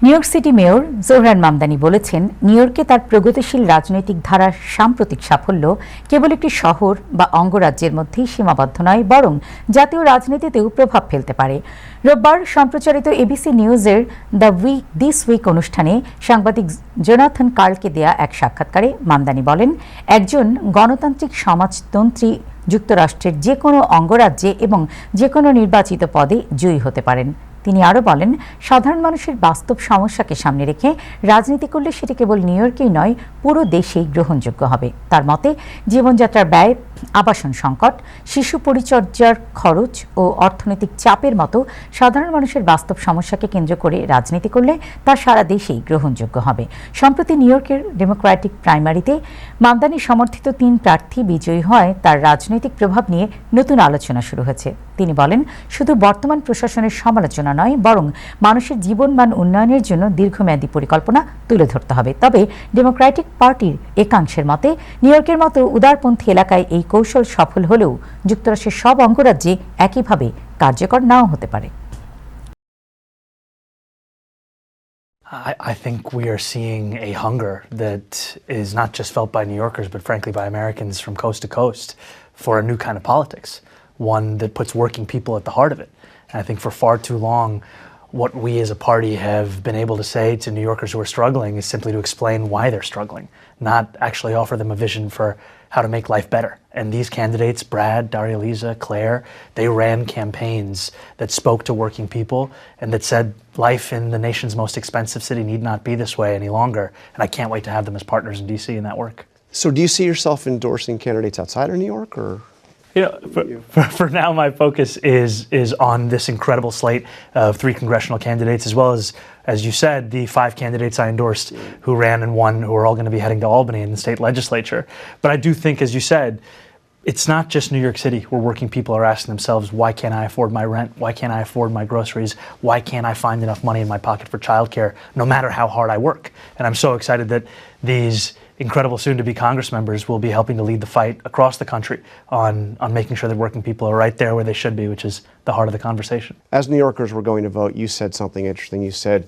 New York city mayor Zohran Mamdani বলেছেন, new ইয়র্কে তার প্রগতিশীল রাজনৈতিক ধারার সাম্প্রতিক সাফল্য কেবল একটি শহর বা অঙ্গরাজ্যের মধ্যেই সীমাবদ্ধ নয়, বরং জাতীয় রাজনীতিতেও প্রভাব ফেলতে পারে। রোববার সম্প্রচারিত এবিসি নিউজের দিস উইক অনুষ্ঠানে সাংবাদিক জোনাথন কার্লকে দেয়া এক সাক্ষাৎকারে মামদানি বলেন, একজন গণতান্ত্রিক সমাজতন্ত্রী যুক্তরাষ্ট্রের যে কোনো অঙ্গরাজ্যে এবং যে কোনো নির্বাচিত পদে জয়ী হতে পারেন। তিনি আরও বলেন, সাধারণ মানুষের বাস্তব সমস্যাকে সামনে রেখে রাজনীতি করলে সেটি কেবল নিউ ইয়র্কেই নয়, পুরো দেশেই গ্রহণযোগ্য হবে। তার মতে, জীবনযাত্রার ব্যয়, আবাসন সংকট, শিশু পরিচর্যার খরচ ও অর্থনৈতিক চাপের মতো সাধারণ মানুষের বাস্তব সমস্যাকে কেন্দ্র করে রাজনীতি করলে তা সারা দেশেই গ্রহণযোগ্য হবে। সম্প্রতি নিউ ইয়র্কের ডেমোক্রেটিক প্রাইমারিতে মামদানি সমর্থিত ৩ প্রার্থী বিজয়ী হয় তার রাজনৈতিক প্রভাব নিয়ে নতুন আলোচনা শুরু হয়েছে। তিনি বলেন, শুধু বর্তমান প্রশাসনের সমালোচনা নয়, বরং মানুষের জীবনমান উন্নয়নের জন্য দীর্ঘমেয়াদী পরিকল্পনা তুলে ধরতে হবে। তবে ডেমোক্রেটিক পার্টির একাংশের মতে, নিউ ইয়র্কের মতো উদারপন্থী এলাকায় এই কৌশল সফল হলেও যুক্তরাষ্ট্রের সব অঙ্গরাজ্যে একইভাবে কার্যকর নাও হতে পারে। I think we are seeing a hunger that is not just felt by New Yorkers, but frankly by Americans from coast to coast for a new kind of politics, one that puts working people at the heart of it. And I think for far too long, what we as a party have been able to say to New Yorkers who are struggling is simply to explain why they're struggling, not actually offer them a vision for how to make life better. And these candidates, Brad, Daria-Liza, Claire, they ran campaigns that spoke to working people and that said life in the nation's most expensive city need not be this way any longer. And I can't wait to have them as partners in DC in that work. So do you see yourself endorsing candidates outside of New York, or? You know, for now, my focus is on this incredible slate of 3 congressional candidates, as you said, the 5 candidates I endorsed who ran and won, who are all going to be heading to Albany in the state legislature. But I do think, as you said, it's not just New York City where working people are asking themselves, why can't I afford my rent? Why can't I afford my groceries? Why can't I find enough money in my pocket for childcare, no matter how hard I work? And I'm so excited that these incredible soon-to-be Congress members will be helping to lead the fight across the country on making sure that working people are right there where they should be, which is the heart of the conversation. As New Yorkers were going to vote, you said something interesting. You said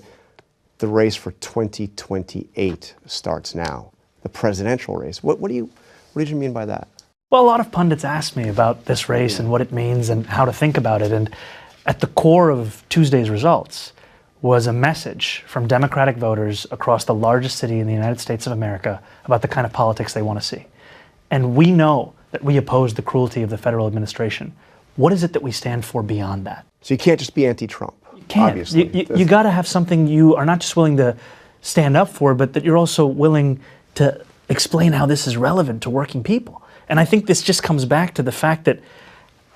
the race for 2028 starts now, the presidential race. What did you mean by that? Well, a lot of pundits ask me about this race and what it means and how to think about it. And at the core of Tuesday's results was a message from Democratic voters across the largest city in the United States of America about the kind of politics they want to see. And we know that we oppose the cruelty of the federal administration. What is it that we stand for beyond that? So you can't just be anti-Trump, you can't. Obviously. You got to have something you are not just willing to stand up for, but that you're also willing to explain how this is relevant to working people. And I think this just comes back to the fact that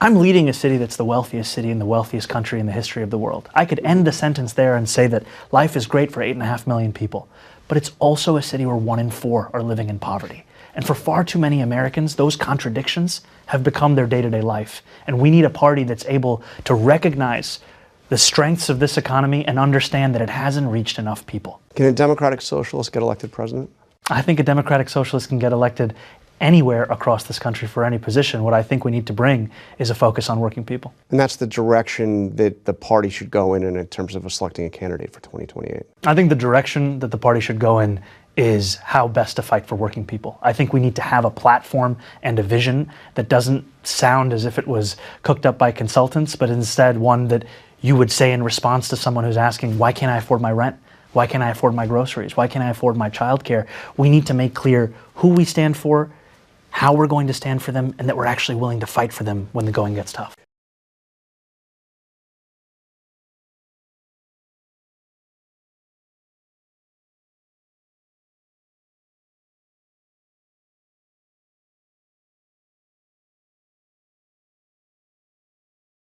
I'm leading a city that's the wealthiest city in the wealthiest country in the history of the world. I could end the sentence there and say that life is great for 8.5 million people, but it's also a city where 1 in 4 are living in poverty. And for far too many Americans, those contradictions have become their day-to-day life. And we need a party that's able to recognize the strengths of this economy and understand that it hasn't reached enough people. Can a Democratic Socialist get elected president? I think a Democratic Socialist can get elected anywhere across this country for any position. What I think we need to bring is a focus on working people. And that's the direction that the party should go in terms of selecting a candidate for 2028. I think the direction that the party should go in is how best to fight for working people. I think we need to have a platform and a vision that doesn't sound as if it was cooked up by consultants, but instead one that you would say in response to someone who's asking, why can't I afford my rent? Why can't I afford my groceries? Why can't I afford my childcare? We need to make clear who we stand for, how we're going to stand for them, and that we're actually willing to fight for them when the going gets tough.